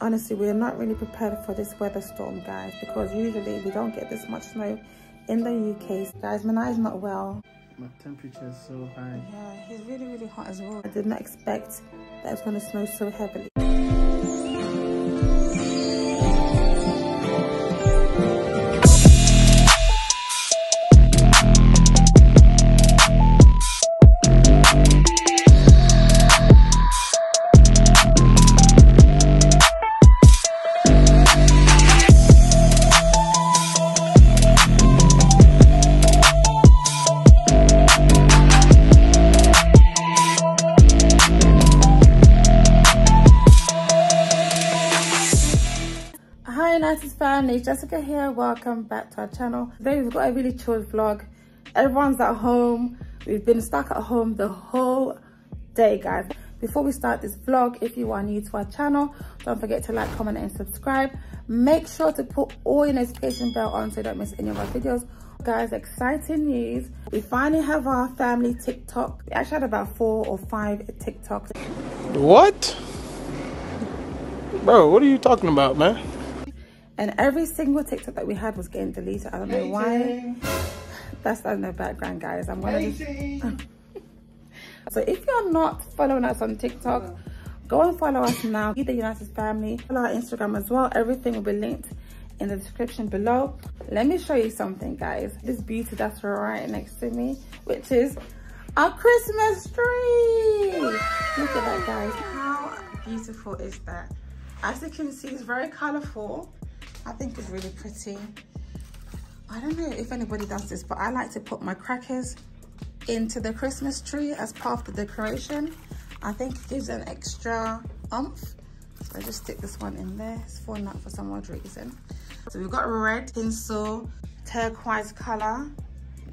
Honestly, we're not really prepared for this weather storm, guys, because usually we don't get this much snow in the UK. Guys, Minai's not well. My temperature is so high. Yeah, he's really, really hot as well. I did not expect that it's going to snow so heavily. Family, Jessica here. Welcome back to our channel. Today we've got a really chilled vlog. Everyone's at home. We've been stuck at home the whole day, guys. Before we start this vlog, if you are new to our channel, don't forget to like, comment and subscribe. Make sure to put all your notification bell on so you don't miss any of our videos. Guys, exciting news. We finally have our family TikTok. We actually had about 4 or 5 TikToks. What? Bro, what are you talking about, man? And every single TikTok that we had was getting deleted. I don't know why. That's in the background, guys. I'm gonna just... So if you're not following us on TikTok, go and follow us now. Be the United Family. Follow our Instagram as well. Everything will be linked in the description below. Let me show you something, guys. This beauty that's right next to me, which is our Christmas tree. Look at that, guys. How beautiful is that? As you can see, it's very colorful. I think it's really pretty. I don't know if anybody does this, but I like to put my crackers into the Christmas tree as part of the decoration. I think it gives an extra oomph. So I just stick this one in there. It's falling out for some odd reason. So we've got red tinsel, turquoise color,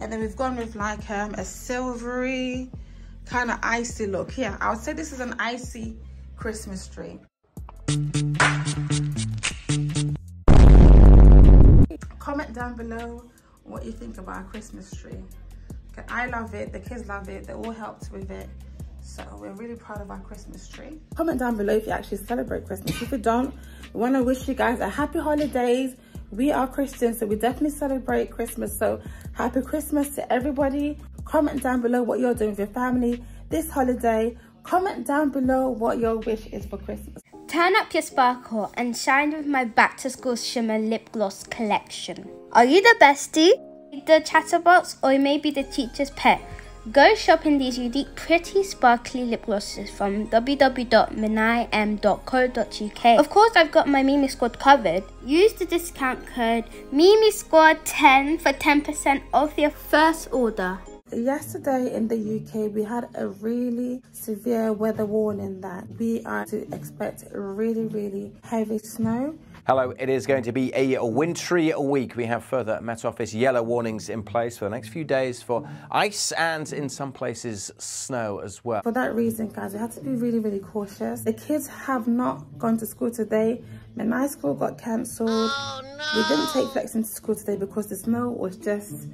and then we've gone with like a silvery kind of icy look. Yeah, I would say this is an icy Christmas tree. Comment down below what you think about our Christmas tree. Okay, I love it, the kids love it, they all helped with it. So we're really proud of our Christmas tree. Comment down below if you actually celebrate Christmas. If you don't, we want to wish you guys a happy holidays. We are Christians, so we definitely celebrate Christmas. So happy Christmas to everybody. Comment down below what you're doing with your family this holiday. Comment down below what your wish is for Christmas. Turn up your sparkle and shine with my back to school shimmer lip gloss collection. Are you the bestie, the chatterbox, or maybe the teacher's pet? Go shop in these unique, pretty, sparkly lip glosses from www.minaim.co.uk. Of course, I've got my Mimi Squad covered. Use the discount code MimiSquad10 for 10% off your first order. Yesterday in the UK, we had a really severe weather warning that we are to expect really, really heavy snow. Hello, it is going to be a wintry week. We have further Met Office yellow warnings in place for the next few days for ice and in some places snow as well. For that reason, guys, we have to be really, really cautious. The kids have not gone to school today. Minai school got cancelled. Oh, no. We didn't take Flextyn to school today because the snow was just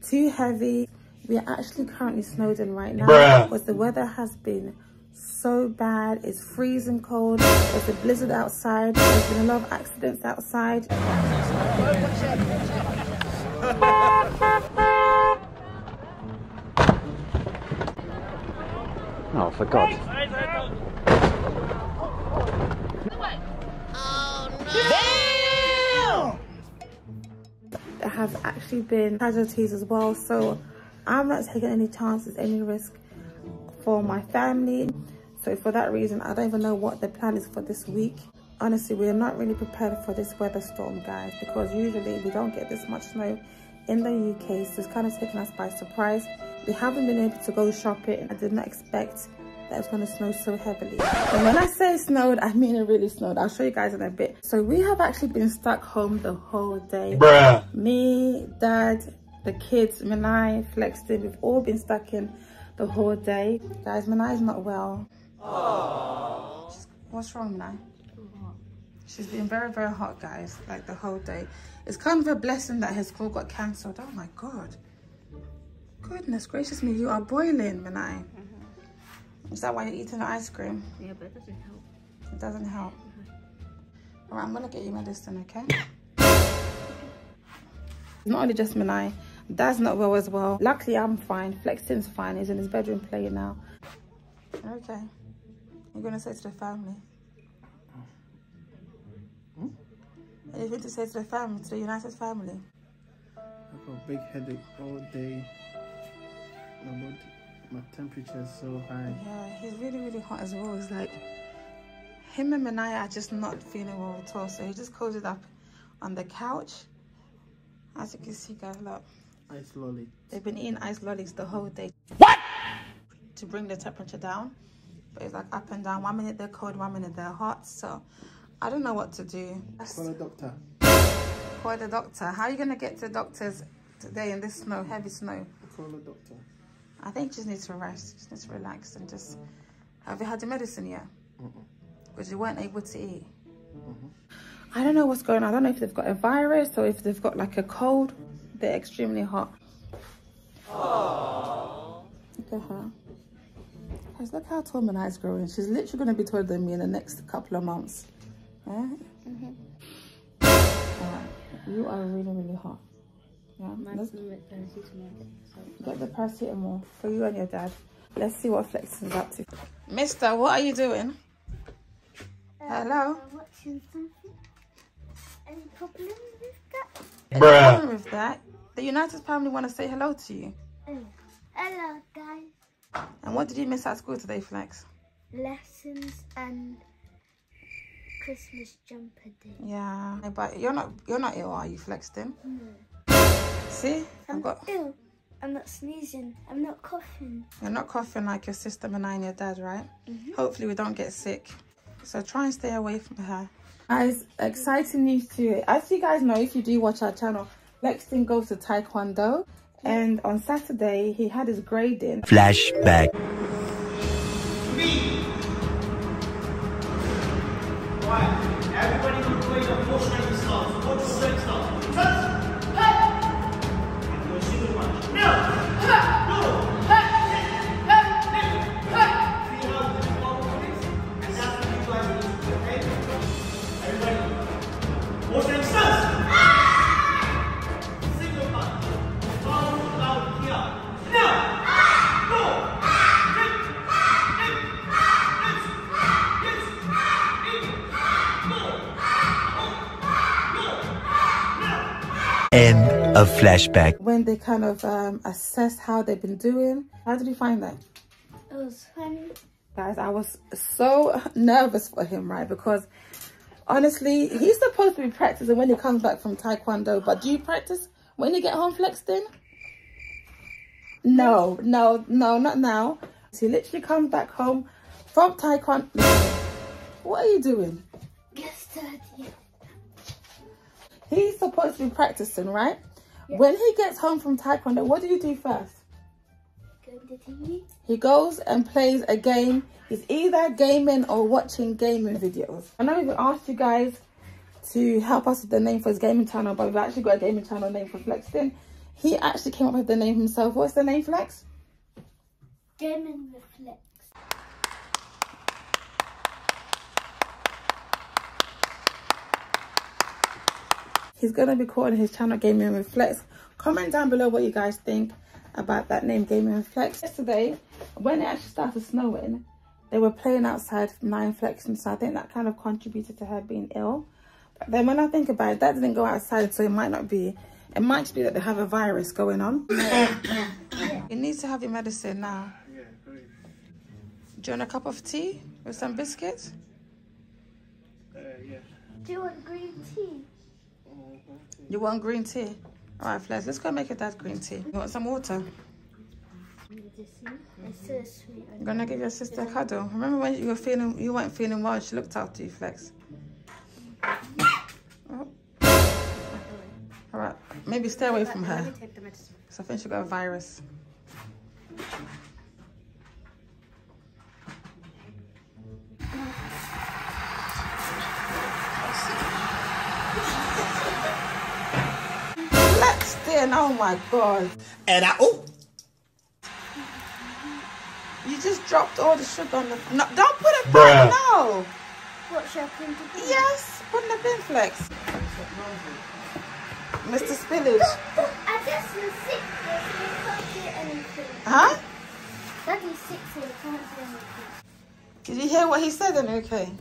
too heavy. We are actually currently snowed in right now because the weather has been so bad. It's freezing cold. There's a blizzard outside. There's been a lot of accidents outside. Oh, for God. Oh, no! There have actually been casualties as well, so I'm not taking any chances, any risk for my family. So for that reason, I don't even know what the plan is for this week. Honestly, we are not really prepared for this weather storm, guys, because usually we don't get this much snow in the UK. So it's kind of taken us by surprise. We haven't been able to go shopping. I did not expect that it's going to snow so heavily. And when I say snowed, I mean it really snowed. I'll show you guys in a bit. So we have actually been stuck home the whole day. Me, Dad, the kids, Minai, Flextyn, we've all been stuck in the whole day. Guys, Minai's not well. Aww. What's wrong, Minai? She's been very, very hot, guys, like the whole day. It's kind of a blessing that his school got cancelled. Oh my God. Goodness gracious me, you are boiling, Minai. Is that why you're eating the ice cream? Yeah, but it doesn't help. It doesn't help. Alright, I'm gonna get you medicine, okay? Not only just Minai, Dad's not well as well. Luckily, I'm fine. Flextyn's fine. He's in his bedroom playing now. Okay. You're gonna say to the family? Anything to say to the family, to the United family? I've got a big headache all day. My temperature is so high. Yeah, he's really, really hot as well. It's like him and Minai are just not feeling well at all. So he just cozied up on the couch. As you can see, guys, look. Ice lolly. They've been eating ice lollies the whole day. What? To bring the temperature down. But it's like up and down. 1 minute they're cold, 1 minute they're hot. So I don't know what to do. Call a doctor. Call the doctor. How are you going to get to the doctors today in this snow, heavy snow? Call a doctor. I think you just need to rest. Just need to relax and just... Have you had your medicine yet? Because you weren't able to eat. I don't know what's going on. I don't know if they've got a virus or if they've got like a cold. They're extremely hot. Aww. Look at her. Guys, look how tall Minai is growing. She's literally going to be taller than me in the next couple of months. Yeah? Alright. You are really, really hot. Yeah, get the paracetamol for you and your dad. Let's see what Flextyn's up to. Mister, what are you doing? Hello? Watching something. Any problem with that? Any problem with that? The United family want to say hello to you. Hello, guys. And what did you miss at school today, Flex? Lessons and Christmas jumper day. Yeah, but you're not ill, are you, Flextyn? No. See? I'm not ill. I'm not sneezing. I'm not coughing. You're not coughing like your sister Minai and your dad, right? Hopefully we don't get sick. So try and stay away from her. Guys, exciting news to you. As you guys know, if you do watch our channel, Flextyn goes to Taekwondo. And on Saturday, he had his grading. Flashback. Everybody will play the full strength stance. Full strength stance. And do a single punch. No! End of flashback. When they kind of assess how they've been doing, how did you find that? It was funny. Guys, I was so nervous for him, right? Because honestly, he's supposed to be practicing when he comes back from Taekwondo. But do you practice when you get home, Flextyn? No, not now. So he literally comes back home from Taekwondo. What are you doing? Get started. He's supposed to be practicing, right? Yeah. When he gets home from Taekwondo, what do you do first? Go to TV. He goes and plays a game. He's either gaming or watching gaming videos. I know we've asked you guys to help us with the name for his gaming channel, but we've actually got a gaming channel name for Flextyn. He actually came up with the name himself. What's the name, Flex? Gaming with Flex. He's going to be calling his channel Gaming with Flex. Comment down below what you guys think about that name, Gaming with Flex. Yesterday, when it actually started snowing, they were playing outside, Minai and Flex, and so I think that kind of contributed to her being ill. But then when I think about it, Dad didn't go outside, so it might not be. It might just be that they have a virus going on. You need to have your medicine now. Yeah, great. Do you want a cup of tea with some biscuits? Yeah. Do you want green tea? You want green tea? All right, Flex, let's go make your dad green tea. You want some water? It's so sweet. I'm gonna give your sister a cuddle. Remember when you weren't feeling well, she looked after you, Flex. Oh. All right, maybe stay away from her. Because I think she got a virus. Flextyn, oh my God. And You just dropped all the sugar on the... No, don't put it back, no. What should I put into the bin? Yes, put in the bin, Flex. Mr. Spillage. I just was sick, so I can't do anything. Huh? Daddy's sick, so I can't do anything. Did you hear what he said then, okay?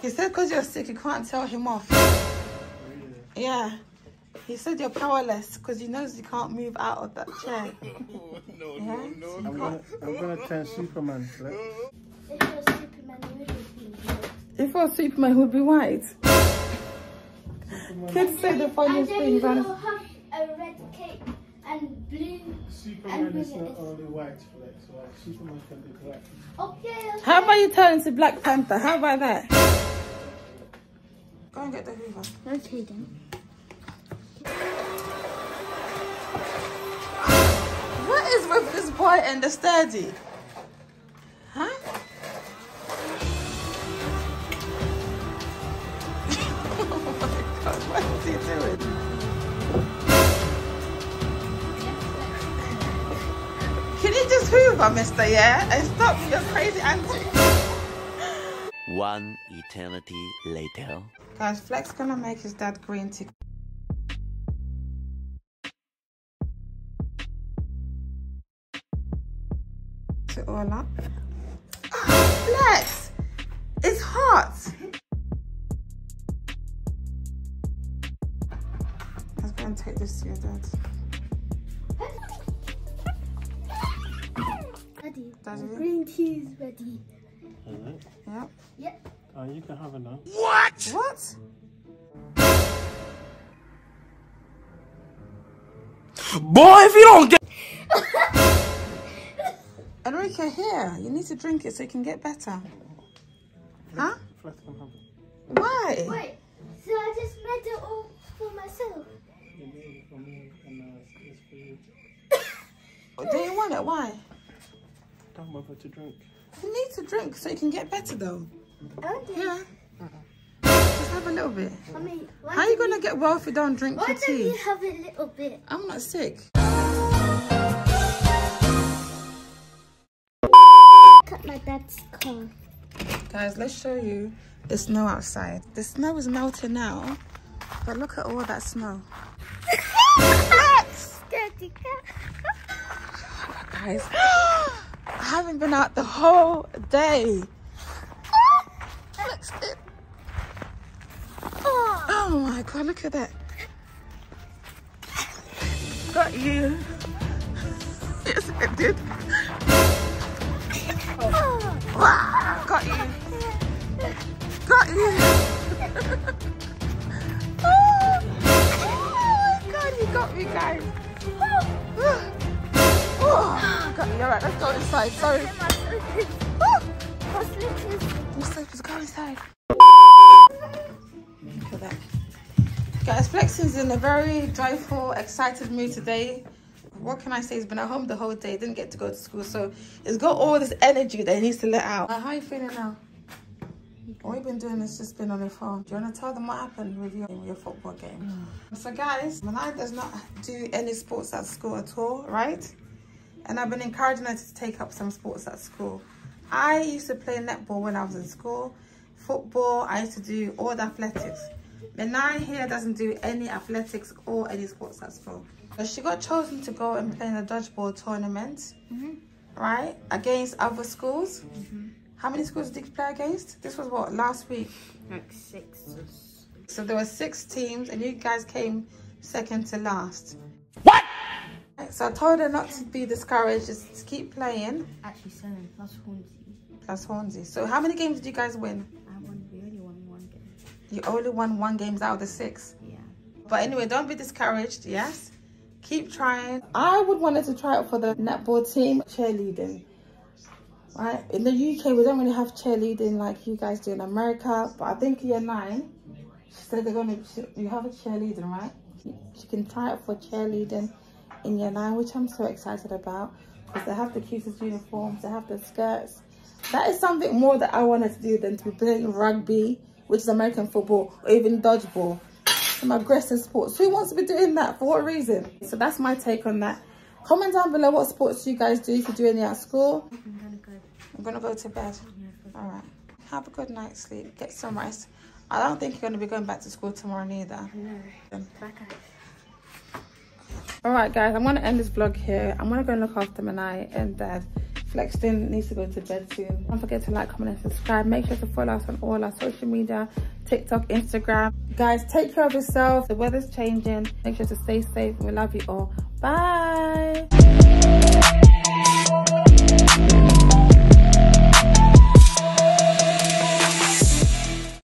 He said because you're sick, you can't tell him off. Yeah. He said you're powerless because he knows you can't move out of that chair. I'm gonna turn Superman, Flex. If you're Superman, you would be good. If you're Superman, he would be white. Kids say the funniest and things. then you'll have a red cape and blue. Superman is not only white, Flex. Right? Superman can be black. Okay. How about you turn into Black Panther? How about that? Go and get the Hoover. Okay then. What is with this boy and the sturdy? Huh? Oh my God, what is he doing? Can you just Hoover, mister, yeah? And stop your crazy antics. One eternity later. Guys, Flex gonna make his dad green tea. It all up. Oh, Flex! It's hot! I was gonna take this to your dad. Daddy, green tea is ready. Yep. Yep. Oh, you can have it now. What? Boy, if you don't get... Enrique, here. You need to drink it so you can get better. Huh? Flex can have it. Why? Wait, so I just made it all for myself? You made it for me, and it's for you. Do you want it? Why? Don't bother to drink. You need to drink so you can get better though. Okay. Yeah. Just have a little bit. I mean, How are you going to get well if you don't drink why your don't tea? you have a little bit? I'm not sick. Cut my dad's car. Guys, let's show you the snow outside. The snow is melting now, but look at all that snow. Daddy cat. Guys, I haven't been out the whole day. Flextyn. Oh my God, look at that. Got you. Yes, it did. Wow, got you. Got you. Oh my God, you got me, guys. Oh, got me. All right, let's go inside. Sorry. My slippers, go inside. Look at that. Guys, Flextyn's in a very joyful, excited mood today. What can I say? He's been at home the whole day, didn't get to go to school, so he's got all this energy that he needs to let out. How are you feeling now? All you've been doing is just been on your phone. Do you want to tell them what happened with your football game? So guys, Minai does not do any sports at school at all, right? And I've been encouraging her to take up some sports at school. I used to play netball when I was in school. Football, I used to do all the athletics. Minai here doesn't do any athletics or any sports at school. So she got chosen to go and play in a dodgeball tournament, right? Against other schools. How many schools did you play against? This was what, last week? Like 6. So there were 6 teams and you guys came second to last. What? So I told her not to be discouraged, just to keep playing. Actually 7 plus Hornsey. Plus Hornsey. So how many games did you guys win? We only won 1 game. You only won 1 game out of the 6. Yeah. But anyway, don't be discouraged, yes? Keep trying. I would want her to try out for the netball team. Cheerleading, right? In the UK, we don't really have cheerleading like you guys do in America. But I think year 9, she said you have a cheerleading, right? She can try out for cheerleading in year 9, which I'm so excited about. Because they have the cutest uniforms, they have the skirts. That is something more that I wanted to do than to be playing rugby, which is American football, or even dodgeball. Some aggressive sports. Who wants to be doing that? For what reason? So that's my take on that. Comment down below what sports you guys do, if you do any at school. I'm gonna go. I'm gonna go to bed. All right. Have a good night's sleep. Get some rest. I don't think you're going to be going back to school tomorrow neither. No. Bye, guys. Alright guys, I'm going to end this vlog here. I'm going to go and look after Minai and Dad. Flextyn needs to go to bed soon. Don't forget to like, comment and subscribe. Make sure to follow us on all our social media, TikTok, Instagram. Guys, take care of yourself. The weather's changing. Make sure to stay safe. We love you all. Bye.